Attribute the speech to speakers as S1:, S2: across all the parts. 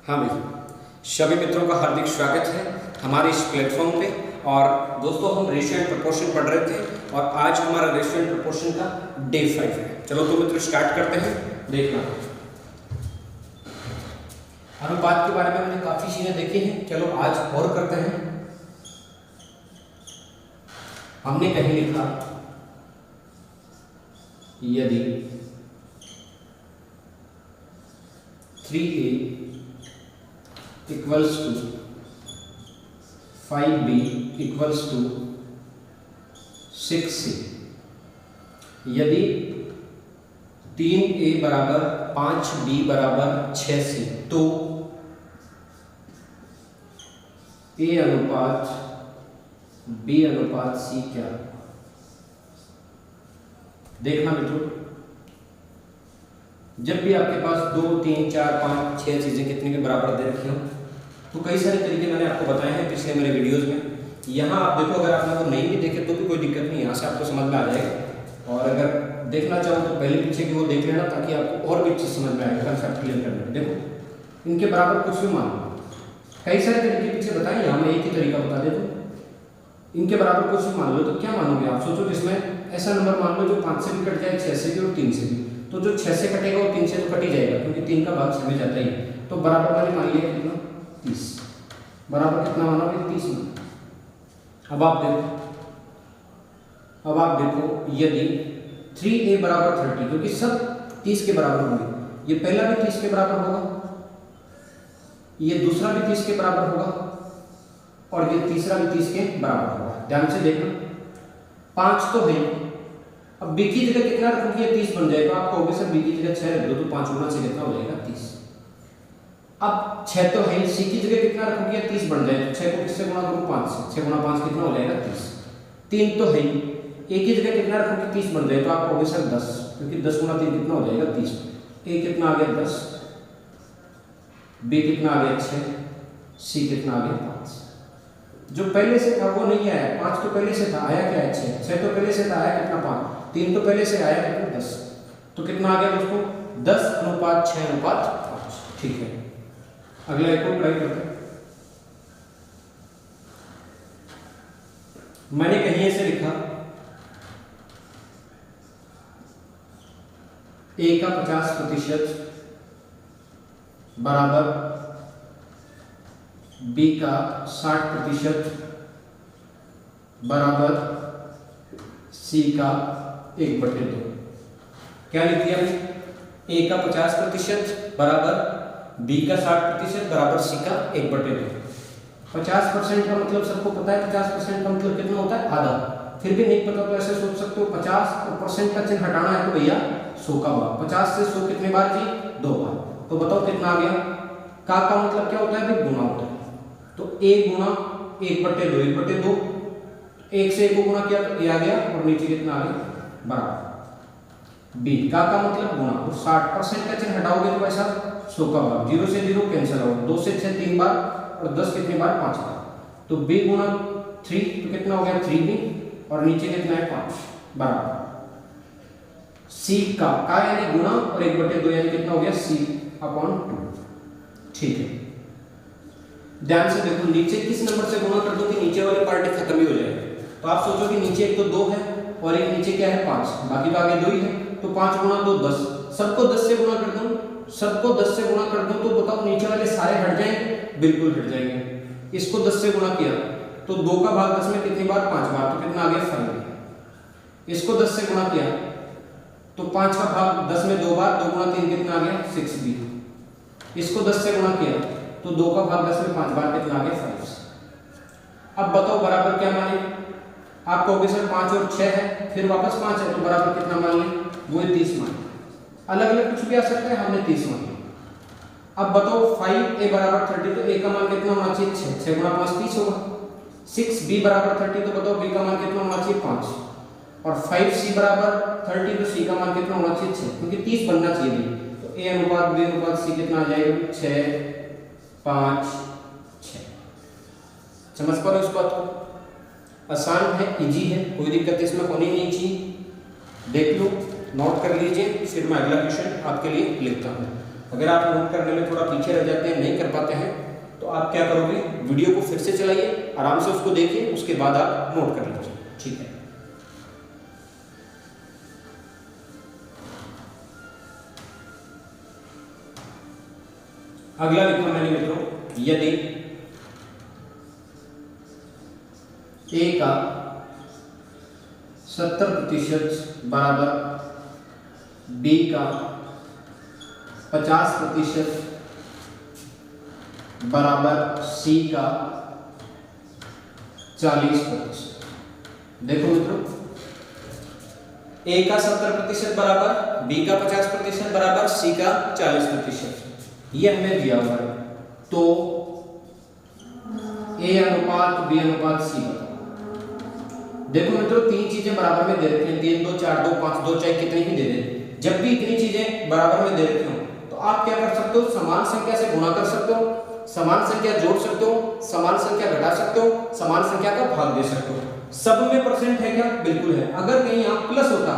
S1: हाँ भाई, सभी मित्रों का हार्दिक स्वागत है हमारे इस प्लेटफॉर्म पे। और दोस्तों, हम रेशियो एंड प्रोपोर्शन पढ़ रहे थे और आज हमारा रेशियो एंड प्रोपोर्शन का डे 5 है। चलो तो मित्रों स्टार्ट करते हैं। देखना, अनुपात के बारे में हमने काफी चीजें देखी हैं। चलो आज और करते हैं। हमने कहीं लिखा यदि 3a equals to 5b equals to 6c, यदि 3a बराबर 5b बराबर 6c, तो a अनुपात b अनुपात c क्या? देखना मित्रों, जब भी आपके पास 2, 3, 4, 5, 6 चीजें कितने के बराबर दे रखी हो, तो कई सारे तरीके मैंने आपको बताए हैं पिछले मेरे वीडियोस में। यहाँ आप देखो, अगर आपने वो नहीं भी देखे तो भी कोई दिक्कत नहीं है, यहाँ से आपको समझ में आ जाएगा। और अगर देखना चाहो तो पहले पीछे की वो देख लेना, ताकि आपको और भी चीज समझ में आएगा कंसेप्ट क्लियर करने में। देखो, इनके बराबर कुछ भी मान लो, कई सारे तरीके पीछे बताए, यहाँ मैं एक ही तरीका बता देता हूँ। इनके बराबर कुछ भी मान लो तो क्या मानोगे आप? सोचो, जिसमें ऐसा नंबर मान लो जो 5 से भी कट जाए, 6 से भी और 3 से भी। तो जो 6 से कटेगा वो 3 से तो कट ही जाएगा, क्योंकि 3 का भाग 6 में जाता ही है। तो बराबर वाले मान लिया कितना? 30। बराबर कितना मानोगे? 30 मान। अब आप देखो यदि 3a बराबर 30, क्योंकि सब 30 के बराबर होंगे। ये पहला भी 30 के बराबर होगा, ये दूसरा भी 30 के बराबर होगा, और ये तीसरा भी 30 के बराबर होगा। ध्यान से देखना, 5 तो है। अब b की जगह कितना रखोगे? 30 बन जाएगा। आप कहोगे सर b की जगह 6 रख दो, तो 5 गुना से कितना हो जाएगा? 30। अब 6 तो है, c की जगह कितना रखोगे? 30 बन जाएगा। 6 को किससे गुणा करो? 5 से। 6 गुना 5 कितना हो जाएगा? 30। 3 तो है, a की जगह कितना रखोगे? 30 बन जाएगा। तो आप कहोगे सर 10, क्योंकि 10 गुना 3 कितना हो जाएगा? 30। a कितना आ गया? 10, b कितना आ गया? 6, c कितना आ गया? 5। जो पहले से था वो नहीं आया। 5 तो पहले से था, आया क्या है? 6। 6 तो पहले से था, आया कितना? 5। 3 तो पहले से आया कितना? 10। तो कितना आ गया दोस्तों? 10 अनुपात 6 अनुपात 5। ठीक है, अगला एक और ट्राई करते हैं। मैंने कहीं ऐसे लिखा a का 50% बराबर b का 60% बराबर c का 1/2। क्या लिख दिया? a का 50% बराबर b का 60% बराबर c का 1/2। 50% का मतलब सबको पता है, 50% का मतलब कितना होता है? आधा। फिर भी नहीं पता तो ऐसे सोच सकते हो, 50 और परसेंट का चिन्ह हटाना है तो भैया 100 का भाग। 50 से 100 कितने बार जी? 2 बार। तो बताओ कितना आ गया? का मतलब क्या होता है? भाई गुना होता है। तो a गुना 1/2, 1/2। 1 से 1 को गुना किया तो a आ गया, और नीचे कितना आ गया? बराबर b। का मतलब गुना, और 60% का चिन्ह हटाओगे तो ऐसा 100 का भाग। 0 से 0 कैंसिल हो, 2 से 6 3 बार, और 10 कितनी बार? 5 बार। तो b गुना 3 तो कितना हो गया? 3b, और नीचे कितना है? 5 बराबर c का यानी गुना, और 1/2 यानी कितना हो गया? c/2। ठीक है, ध्यान से देखो, नीचे किस नंबर से गुणा कर दो कि नीचे वाले पार्ट खत्म ही हो जाए। तो आप सोचो कि नीचे एक तो 2 है और एक नीचे क्या है? 5, बाकी तो आगे 2 ही है। तो 5 गुणा 2 10, सबको 10 से गुणा कर दो, सबको 10 से गुणा कर दो, तो बताओ नीचे वाले सारे हट जाएंगे? बिल्कुल हट जाएंगे। इसको 10 से गुणा किया तो 2 का भाग 10 में कितनी बार? 5 बार। तो कितना आ गया? 5। इसको 10 से गुणा किया तो 5 का भाग 10 में 2 बार, 2 गुणा 3 कितना आ गया? 6b। इसको 10 से गुणा किया तो 2 का भाग 10 में 5 बार, कितना आ गया? 5। अब बताओ बराबर क्या माने? आप कहोगे सर 5 और 6 है, फिर वापस 5 है, तो बराबर कितना मान लें? वो 30 मान। अलग अलग कुछ भी आ सकता है, हमने 30 मान लिया। अब बताओ 5a बराबर 30, तो a का मान कितना होना चाहिए? 6। 6 गुणा 5 30 होगा। 6b बराबर 30, तो बताओ b का मान कितना होना चाहिए? 5। और 5c बराबर 30, तो c का मान कितना होना चाहिए? 6, क्योंकि 30 बनना चाहिए। तो a अनुपात b अनुपात c कितना आ जाएगा? 6 5 6। समझ पा रहे हो इस बात को? आसान है, इजी है, कोई दिक्कत इसमें होनी नहीं चाहिए। देख लो, नोट कर लीजिए, फिर मैं अगला क्वेश्चन आपके लिए लिखता हूँ। अगर आप नोट करने में थोड़ा पीछे रह जाते हैं, नहीं कर पाते हैं, तो आप क्या करोगे, वीडियो को फिर से चलाइए, आराम से उसको देखिए, उसके बाद आप नोट कर लीजिए। ठीक है, अगला लिखा मैंने मित्रों, यदि ए का 70% बराबर बी का 50% बराबर सी का 40%। देखो मित्रों, ए का 70% बराबर बी का 50% बराबर सी का 40%, ये हमें दिया हुआ है। तो ए अनुपात बी अनुपात सी बताओ। देखो मित्रों, तीन चीजें बराबर में दे रखी हैं, 3 2 4 2 5 2 चाहे कितनी ही दे दें, जब भी इतनी चीजें बराबर में दे रखी हो तो आप क्या कर सकते हो, समान संख्या से गुणा कर सकते हो, समान संख्या जोड़ सकते हो, समान संख्या घटा सकते हो, समान संख्या का भाग दे सकते हो। सब में परसेंट है क्या? बिल्कुल है। अगर कहीं यहाँ प्लस होता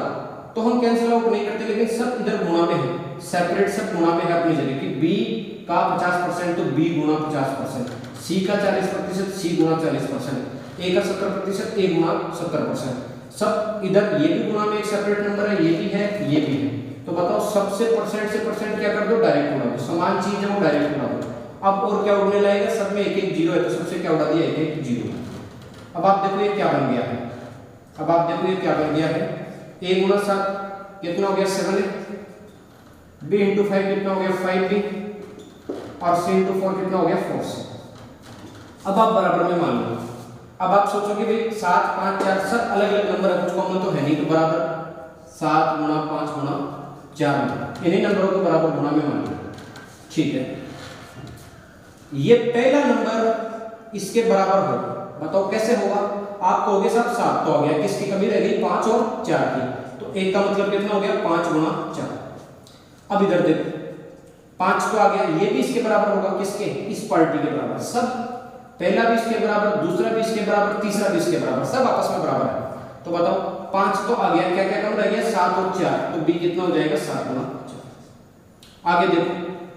S1: तो हम कैंसिल आउट नहीं करते, लेकिन सब इधर गुणा में है, सेपरेट सब गुणा में है अपनी जगह की। बी का 50% तो बी गुणा 50%, सी का 40% सी गुणा 40%, ए का 70% ए गुणा 70%, सब इधर ये भी गुणा में एक सेपरेट नंबर है, ये भी है, ये भी है। तो बताओ सबसे परसेंट से परसेंट क्या कर दो, डायरेक्ट उड़ा दो, समान चीज है वो डायरेक्ट उड़ा दो। अब और क्या उड़ने लगेगा, सब में एक एक जीरो है तो सबसे क्या उड़ा दिया, एक एक जीरो। अब आप देखो ये क्या बन गया है, अब आप देखो ये क्या बन गया है, ए गुणा 7 कितना हो गया 7 बी इंटू 5 कितना हो गया 5b, और सी इंटू 4 कितना हो गया 4c। अब आप बराबर में मान लो, अब आप सोचोगे भाई 7 5 4 सब अलग अलग नंबर है, कुछ कॉमन तो है नहीं, तो बराबर 7 गुणा 5 गुणा 4 इन्हीं नंबरों को बराबर गुणा में मान लो। ठीक है, ये पहला नंबर इसके बराबर हो, बताओ कैसे होगा। आप कहोगे साहब 7 तो आ गया, किसकी कमी रह गई, 5 और 4 की, तो एक का मतलब कितना हो गया 5 गुणा 4। अब इधर देखो 5 तो आ गया, ये भी इसके बराबर होगा, किसके, इस पार्टी के बराबर। सब पहला भी इसके बराबर, दूसरा भी इसके बराबर, तीसरा भी इसके बराबर, सब आपस में बराबर है। तो बताओ 5 तो आ गया, क्या क्या कम रह गया 7 और 4, तो बी कितना हो जाएगा 7 गुणा 4। आगे देखो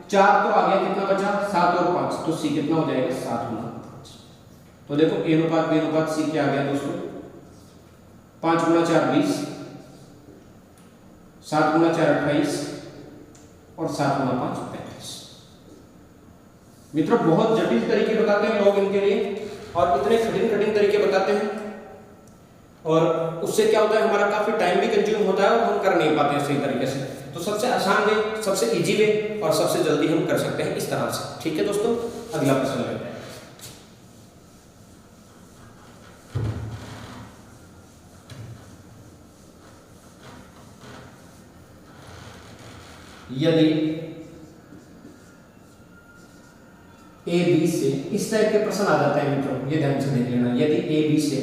S1: 4 तो आ गया, कितना बचा 7 और 5, तो सी कितना हो जाएगा 7 गुणा 5। तो देखो ए अनुपात बी अनुपात सी क्या आ गया दोस्तों, 5 गुणा 4 20, 7 गुणा 4 28, और 7 गुणा 5 35। मित्रों बहुत जटिल तरीके बताते हैं लोग इनके लिए, और इतने कठिन कठिन तरीके बताते हैं, और उससे क्या होता है हमारा काफी टाइम भी कंज्यूम होता है और हम कर नहीं पाते हैं सही तरीके से। तो सबसे आसान वे, सबसे इजी वे और सबसे जल्दी हम कर सकते हैं इस तरह से। ठीक है दोस्तों, अगला प्रश्न लेते हैं। यदि ए बी से, इस टाइप के प्रश्न आ जाते हैं मित्रों, ये ध्यान से देख लेना। यदि ए बी से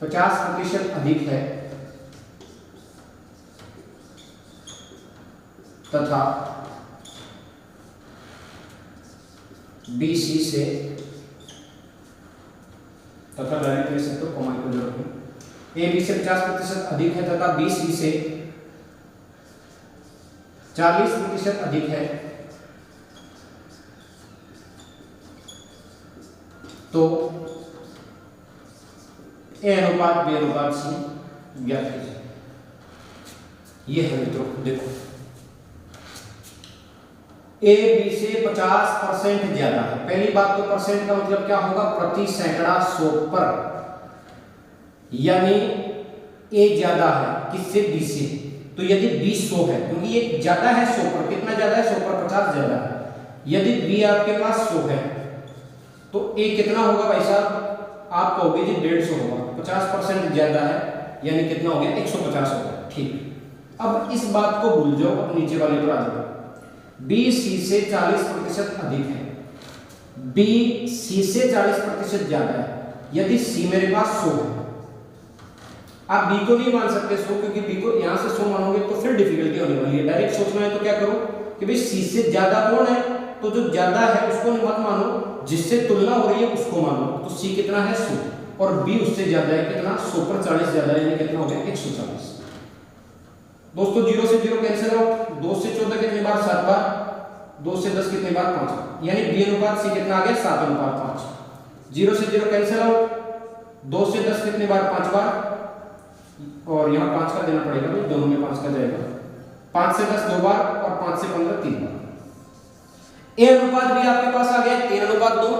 S1: 50% अधिक है तथा बी सी से, तथा डायरेक्ट ले सकते हो, कॉमा की जरूरत नहीं। ए बी से 50% अधिक है तथा बी सी से 40% अधिक है, तो ए अनुपात बी अनुपात सी ज्ञात कीजिए। ये है मित्रों, देखो ए बी से 50% ज्यादा है। पहली बात तो परसेंट का मतलब क्या होगा, प्रति सैकड़ा 100 पर, यानी ए ज्यादा है किससे, बी से। तो यदि बी 100 है, क्योंकि ये ज्यादा है 100 पर, कितना ज्यादा है 100 पर 50 ज्यादा है। यदि बी आपके पास 100 है तो ए कितना होगा भाई साहब, आप कहोगे जी 150 होगा, 50% ज्यादा है यानी कितना हो गया 150 होगा। ठीक, अब इस बात को भूल जाओ, अब नीचे वाले पर आ जाओ। बी सी से 40% अधिक है, बी सी से 40% ज्यादा है। यदि सी मेरे पास 100 है, आप बी को नहीं मान सकते 100, क्योंकि बी को यहां से 100 मानोगे तो फिर डिफिकल्टी होने वाली है। डायरेक्ट सोचना है तो क्या करो कि भाई सी से ज्यादा कौन है, तो जो ज्यादा है उसको मत मानो, जिससे तुलना हो रही है उसको मानो। तो सी कितना है 100, और बी उससे ज्यादा है कितना 100 पर 40 ज्यादा है, यानी कितना हो गया 140। दोस्तों 0 से 0 कैंसिल आउट, 2 से 14 कितने बार 7 बार, 2 से 10 कितने बार 5 बार, यानी b अनुपात c कितना आ गया 7 अनुपात 5। 0 से 0 कैंसिल आउट, 2 से 10 कितने बार 5 बार, और यहाँ 5 का देना पड़ेगा भाई, दोनों में 5 का जाएगा। 5 से 10 2 बार और 5 से 15 3 बार। a अनुपात b आपके पास आ गया 3 अनुपात 2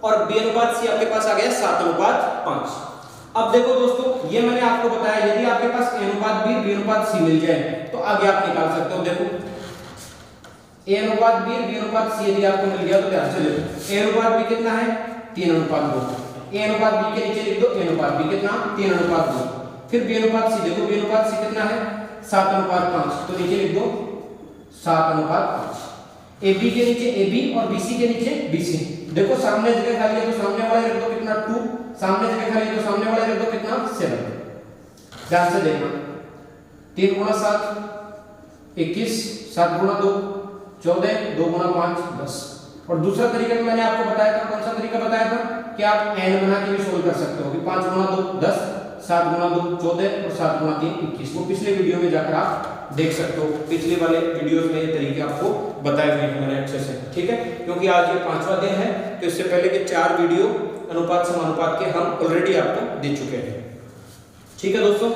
S1: और b अनुपात c आपके पास आ गया 7 अनुपात 5। अब देखो दोस्तों, ये मैंने आपको बताया यदि आपके पास a अनुपात b b अनुपात c मिल जाए तो आगे आप निकाल सकते हो। देखो a अनुपात b b अनुपात c यदि आपको मिल गया तो ध्यान से देखो, a अनुपात b कितना है 3 अनुपात 2, a अनुपात b के नीचे लिख दो a अनुपात b कितना 3 अनुपात 2, फिर b अनुपात c देखो, b अनुपात c कितना है 7 अनुपात 5, तो नीचे लिख दो 7 अनुपात 5। AB के नीचे AB और BC के नीचे BC। देखो सामने जगह खाली है तो सामने वाला रख दो कितना 2, सामने जगह खाली है तो सामने वाला रख दो कितना 7। ध्यान से देखना, 3 गुणा 7 21, 7 गुणा 2 14, 2 गुणा 5 10। और दूसरा तरीका भी मैंने आपको बताया था, कौन सा तरीका बताया था कि आप n बना के भी सोल्व कर सकते हो कि 5 गुणा 2 10, 7 गुणा 2 14 और 7 गुणा 3 21। वो पिछले वीडियो में जाकर आप देख सकते हो, पिछले वाले वीडियोस में ये तरीके आपको बताए हुए हैं मैंने अच्छे से, ठीक है। क्योंकि आज ये 5वां दिन है तो इससे पहले के 4 वीडियो अनुपात समानुपात के हम ऑलरेडी आपको दे चुके हैं, ठीक है दोस्तों।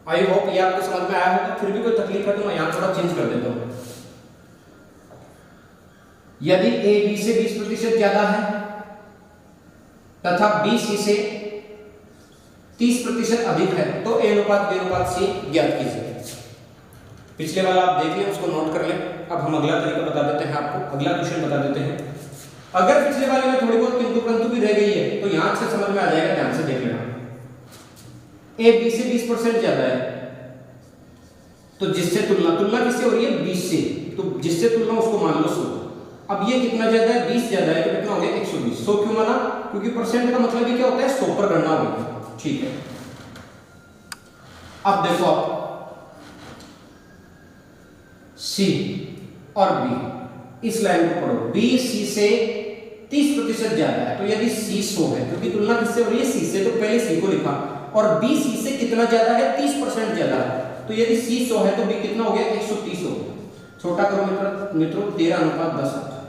S1: आई होप ये आपको समझ में आया होगा। फिर भी कोई तकलीफ है तो मैं यहाँ थोड़ा चेंज कर देता हूँ। यदि a b से 20% ज्यादा है तथा b c से 30% अधिक है तो a अनुपात b अनुपात c ज्ञात कीजिए। पिछले वाला आप देख लें, उसको नोट कर लें। अब हम अगला तरीका बता देते हैं आपको, अगला क्वेश्चन बता देते हैं। अगर पिछले वाले में थोड़ी बहुत किंतु परंतु भी रह गई है तो यहां से समझ में आ जाएगा, ध्यान से देख लेना। a b से 20% ज्यादा है तो जिससे तुलना किससे हो रही है 20 से, तो जिससे तुलना उसको मान लो 100। अब ये कितना ज्यादा है 20 ज्यादा है तो कितना हो गया 120। 100 क्यों माना, क्योंकि परसेंट का मतलब ही क्या होता है 100 पर गणना होगी, ठीक है। अब देखो आप C और B इस लाइन को पढ़ो, B C से 30% ज्यादा है तो यदि C 100 है, क्योंकि तुलना किससे हो रही है C से, तो पहले C को लिखा, और B C से कितना ज्यादा है 30% ज्यादा है, तो यदि C 100 है तो B कितना हो गया 130 हो गया। छोटा करो मित्रों 13 अनुपात 10 आता है,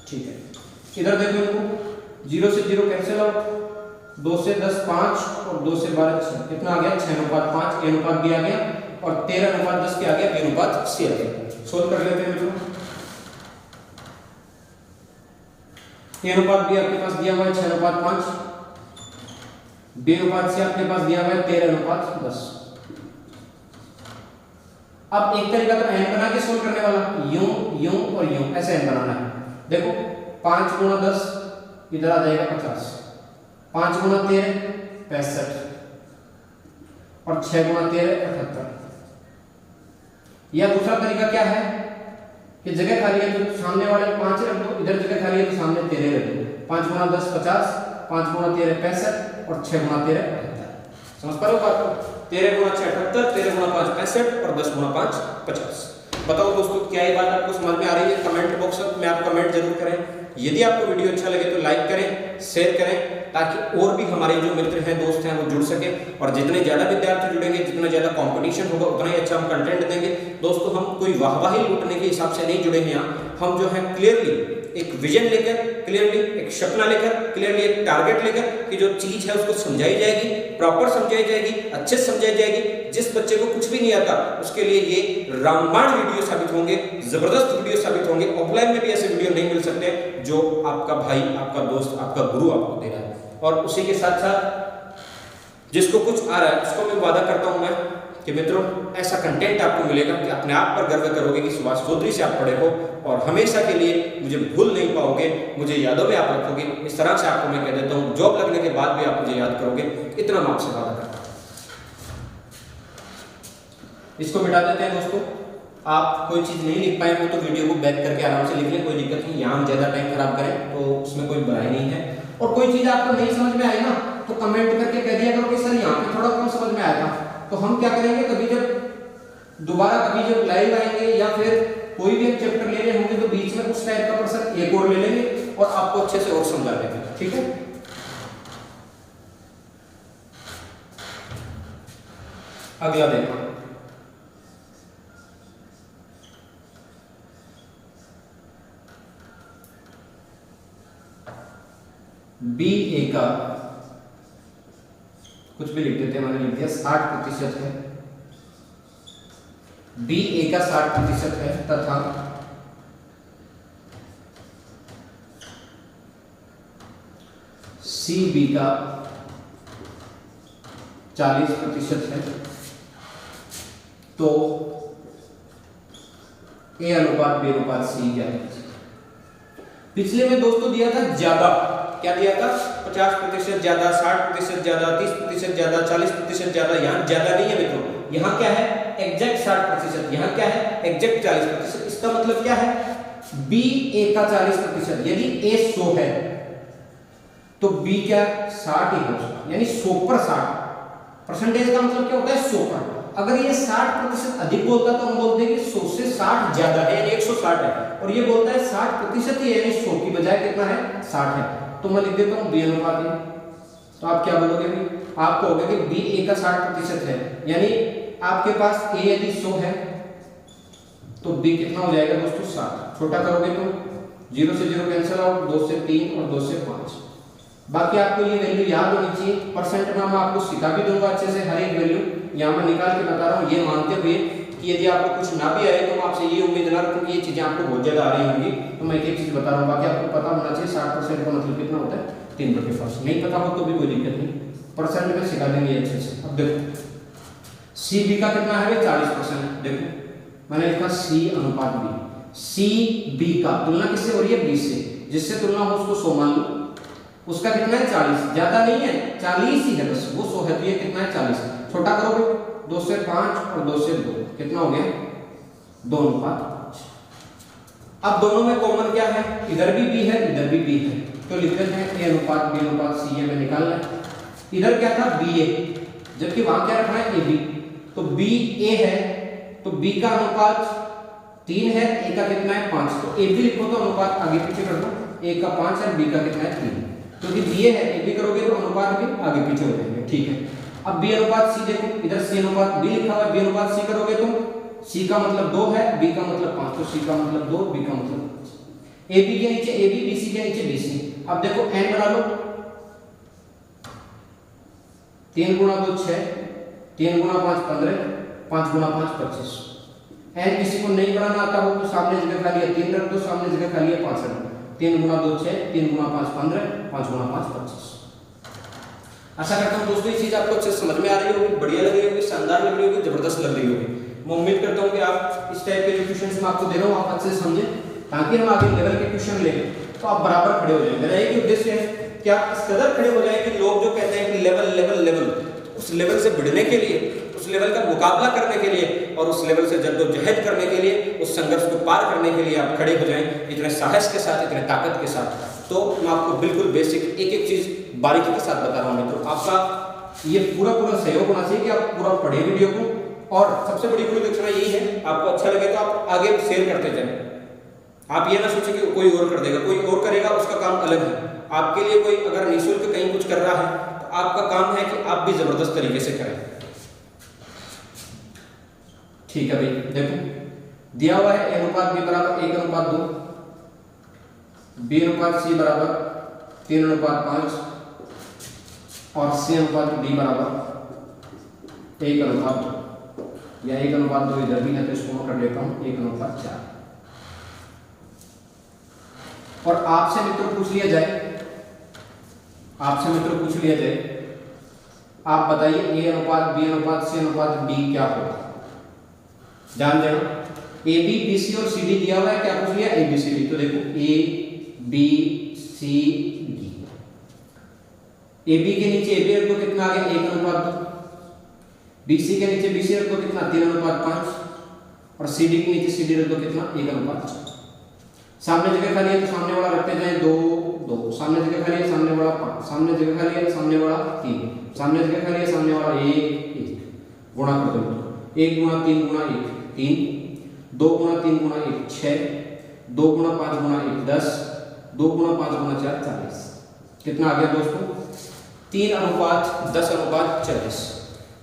S1: ठीक है। इधर देखो इनको 0 से 0 कैंसिल आउट, 2 से 10 5 और 2 से 12 6, कितना आ गया 6 अनुपात 5, a अनुपात b आ गया, और 13 अनुपात 10 क्या आ गया b अनुपात c आ गया। सोल्व कर लेते हैं मित्रों। a अनुपात b आपके पास दिया हुआ है 6 अनुपात 5, b अनुपात c आपके पास दिया हुआ है 13 अनुपात 10। अब एक तरीका तो n बना के सोल्व करने वाला, यूं और यूं ऐसे n बनाना है। देखो 5 गुणा 10 इधर आ जाएगा 50, 5 गुणा 13 65 और 6 गुणा 13 78। या दूसरा तरीका क्या है कि जगह खाली है तो सामने वाले 5 रख दो, इधर जगह खाली है तो सामने 13 रख दो। 5 गुणा 10 50, 5 गुणा 13 65 और 6 गुणा 13 78। समझ पा रहे हो बात को? 13 गुणा 6 78, 13 गुणा 5 65 और 10 गुणा 5 50। बताओ दोस्तों क्या ये बात आपको समझ में आ रही है? कमेंट बॉक्स में आप कमेंट जरूर करें। यदि आपको वीडियो अच्छा लगे तो लाइक करें, शेयर करें, ताकि और भी हमारे जो मित्र हैं दोस्त हैं वो जुड़ सके। और जितने ज़्यादा विद्यार्थी जुड़ेंगे, जितना ज़्यादा कंपटीशन होगा, उतना ही अच्छा हम कंटेंट देंगे। दोस्तों हम कोई वाहवाही लूटने के हिसाब से नहीं जुड़े हैं यहाँ, हम जो है क्लियरली एक विजन लेकर, क्लियरली एक सपना लेकर, क्लियरली एक टारगेट लेकर कि जो चीज़ है उसको समझाई जाएगी, प्रॉपर समझाई जाएगी, अच्छे से समझाई जाएगी। जिस बच्चे को कुछ भी नहीं आता उसके लिए ये रामबाण वीडियो साबित होंगे, जबरदस्त वीडियो साबित होंगे। ऑफलाइन में भी ऐसे वीडियो नहीं मिल सकते जो आपका भाई, आपका दोस्त, आपका गुरु आपको दे रहा है। और उसी के साथ साथ जिसको कुछ आ रहा है उसको मैं वादा करता हूं मैं कि मित्रों ऐसा कंटेंट आपको मिलेगा कि अपने आप पर गर्व करोगे कि सुभाष चौधरी से आप पढ़े हो और हमेशा के लिए मुझे भूल नहीं पाओगे, मुझे यादों में आप रखोगे। इस तरह से आपको मैं कह देता हूँ, जॉब लगने के बाद भी आप मुझे याद करोगे, इतना मैं आपसे वादा करता हूँ। इसको मिटा देते हैं दोस्तों। आप कोई चीज़ नहीं लिख पाए हो तो वीडियो को बैक करके आराम से लिख लें, कोई दिक्कत नहीं। यहाँ हम ज़्यादा टाइम खराब करें तो उसमें कोई बुराई नहीं है। और कोई चीज़ आपको नहीं समझ में आई ना तो कमेंट करके कह दिया करो कि सर यहाँ पे थोड़ा कम समझ में आया था। तो हम क्या करेंगे, कभी जब दोबारा कभी जब लाइव आएंगे या फिर कोई भी एक चैप्टर ले रहे होंगे तो बीच में उस टाइप का पर्सन एक और ले लेंगे और आपको अच्छे से और समझा देंगे, ठीक है। अगला देखो बी ए का कुछ भी लिख देते हैं, मैंने लिख दिया 60% है, बी ए का 60% है तथा सी बी का 40% है, तो ए अनुपात बी अनुपात सी क्या है। पिछले में दोस्तों दिया था ज्यादा, क्या दिया था 50% ज्यादा, 60% ज्यादा, 30% ज्यादा, 40% ज्यादा। यहाँ ज्यादा नहीं है मित्रों, यहाँ क्या है एग्जैक्ट 60%, यहाँ क्या है एग्जैक्ट 40%। इसका मतलब क्या है बी ए का 40%, यदि ए 100 है तो बी क्या 60 ही होगा, यानी 100 पर 60। परसेंटेज का मतलब क्या होता है 100 पर। अगर ये 60% अधिक बोलता तो हम बोलते हैं कि 100 से 60 ज्यादा है, यानी 160 है, और ये बोलता है 60% ही, यानी 100 की बजाय कितना है 60 है। तो मैं लिख देता हूं बी अनुपात ए। तो आप क्या बोलोगे भी, आप कहोगे कि बी ए का 60% है, यानी आपके पास ए यदि 100 है तो बी कितना हो जाएगा दोस्तों 60। छोटा करोगे तो 0 से 0 कैंसिल आउट, 2 से 3 और 2 से 5। बाकी आपको ये वैल्यू याद होनी चाहिए। परसेंट में मैं आपको सिखा भी दूंगा अच्छे से, हर एक वैल्यू यहाँ मैं निकाल के बता रहा हूँ, ये मानते हुए कि यदि आपको कुछ ना भी आए तो मैं आपसे ये उम्मीद ना रखूँ कि ये चीजें आपको बहुत ज्यादा आ रही होंगी। तो मैं एक चीज बता रहा हूँ, बाकी आपको पता होना चाहिए 60% का मतलब कितना होता है 3/5। नहीं पता हो तो भी कोई दिक्कत नहीं, परसेंट में सिखा देंगे अच्छे से। अब देखो सी बी का कितना है 40%। देखो मैंने लिखा सी अनुपात बी, सी बी का तुलना किससे हो रही है 20 से, जिससे तुलना हो उसको 100 मान लो। उसका कितना है 40, ज्यादा नहीं है 40 ही है बस, वो 100 है तो ये कितना है 40। छोटा करोगे 2 से 5 और 2 से 2 कितना हो गया 2:5। अब दोनों में कॉमन क्या है, इधर भी बी है इधर भी बी है, तो लिखते हैं ए अनुपात बी अनुपात सी ये में निकालना है। इधर क्या था बी ए, जबकि वहां क्या रखना है ए बी, तो बी ए है तो बी का अनुपात 3 है, ए का कितना है 5, तो ए बी लिखो तो अनुपात आगे पीछे कर दो, ए का 5 है बी का कितना है 3, क्योंकि बी ए है ए बी करोगे तो अनुपात भी आगे पीछे हो जाएंगे। ठीक है, अब बी अनुपात सी देखो, इधर सी अनुपात बी लिखा हुआ है, बी अनुपात सी करोगे तो सी का मतलब 2 है, बी का मतलब 5, तो सी का मतलब 2, बी का मतलब 5। ए बी के नीचे ए बी, बी सी के नीचे बी सी। अब देखो n बना लो, 3 गुणा 2 6, 3 गुणा 5 15, 5 गुणा 5 25। n किसी को नहीं बनाना आता हो तो सामने जगह खाली है 3 रख दो, सामने जगह खाली है 5 रख दो। 3 गुणा 2 6, 3 गुणा 5 15, 5 गुणा 5 25। आशा करता हूं दोस्तों ये चीज आपको अच्छे समझ में आ रही होगी, बढ़िया लग रही होगी, शानदार लग रही होगी, जबरदस्त लग रही होगी। मैं उम्मीद करता हूं कि आप इस टाइप के जो क्वेश्चंस मैं आपको दे रहा हूं आप अच्छे से समझें, ताकि हम आगे लेवल के क्वेश्चन लें तो आप बराबर खड़े हो जाएं। मेरा एक ही उद्देश्य है कि आप इस कदर खड़े हो जाएं कि लोग जो कहते हैं कि लेवल लेवल लेवल, उस लेवल से भिड़ने के लिए, उस लेवल का मुकाबला करने के लिए और उस लेवल से जद्दोजहद करने के लिए, उस संघर्ष को पार करने के लिए आप खड़े हो जाएं इतने साहस के साथ, इतने ताकत के साथ। तो मैं आपको बिल्कुल बेसिक एक एक चीज बारीकी के साथ बता रहा हूं मित्रों। आपका ये पूरा सहयोग होना चाहिए कि आप पूरा पढ़े वीडियो को, और सबसे बड़ी गुरु दक्षिणा यही है, आपको अच्छा लगे तो आप आगे शेयर करते जाएं। आप ये ना सोचें कि कोई और कर देगा, कोई और करेगा उसका काम अलग है। आपके लिए कोई अगर निःशुल्क कहीं कुछ कर रहा है तो आपका काम है कि आप भी जबरदस्त तरीके से करें। ठीक है भाई, देखो दिया हुआ है ए अनुपात बी बराबर 1:2, बी अनुपात सी बराबर 3:5 और सी अनुपात डी बराबर 1:2, या 1:2 इधर भी है तो इसको मैं कर लेता हूं 1:4। और आपसे मित्रों पूछ लिया जाए, आप बताइए ए अनुपात बी अनुपात सी अनुपात डी क्या होगा। ध्यान देना, ए बी बी सी और सी डी दिया हुआ है, क्या पूछ लिया ए बी सी डी। तो देखो A B C D, A B के नीचे ए बी रख दो कितना आ गया 1:2, बी सी के नीचे बी सी रख दो कितना 3:5, और सी डी के नीचे सी डी रख दो कितना 1:4। सामने जगह खाली है तो सामने वाला रखते जाए 2 2, सामने जगह खाली है सामने वाला 5, सामने जगह खाली है सामने वाला 3, सामने जगह खाली है सामने वाला 1 1, गुणा कर दो 1 गुणा 3 गुणा 1 3, 2 गुणा 3 गुणा 1 6, 2 गुणा 5 गुणा 1 10, 2 गुणा 5 गुणा 4 40। कितना आ गया दोस्तों 3:10:40।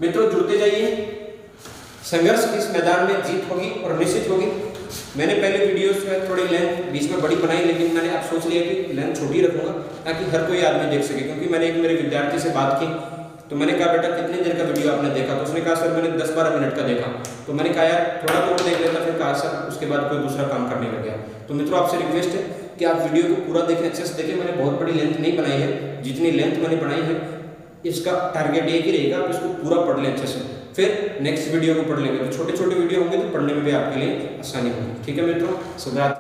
S1: मित्रों जुड़ते जाइए, संघर्ष इस मैदान में जीत होगी और निश्चित होगी। मैंने पहले वीडियोस में थोड़ी लेंथ बीच में बड़ी बनाई, लेकिन मैंने अब सोच लिया कि लेंथ छोटी रखूँगा ताकि हर कोई आदमी देख सके। क्योंकि मैंने एक मेरे विद्यार्थी से बात की, तो मैंने कहा बेटा कितने देर का वीडियो आपने देखा, तो उसने कहा सर मैंने 10-12 मिनट का देखा। तो मैंने कहा यार थोड़ा तो और देख लेता, फिर कहा सर उसके बाद कोई दूसरा काम करने लग गया। तो मित्रों आपसे रिक्वेस्ट है कि आप वीडियो को पूरा देखें, अच्छे से देखें। मैंने बहुत बड़ी लेंथ नहीं बनाई है, जितनी लेंथ मैंने बनाई है इसका टारगेट एक ही रहेगा, आप इसको पूरा पढ़ लें अच्छे से, फिर नेक्स्ट वीडियो को पढ़ लेंगे। तो छोटे छोटे वीडियो होंगे तो पढ़ने में भी आपके लिए आसानी होगी। ठीक है मित्रों, शुभ रात्रि।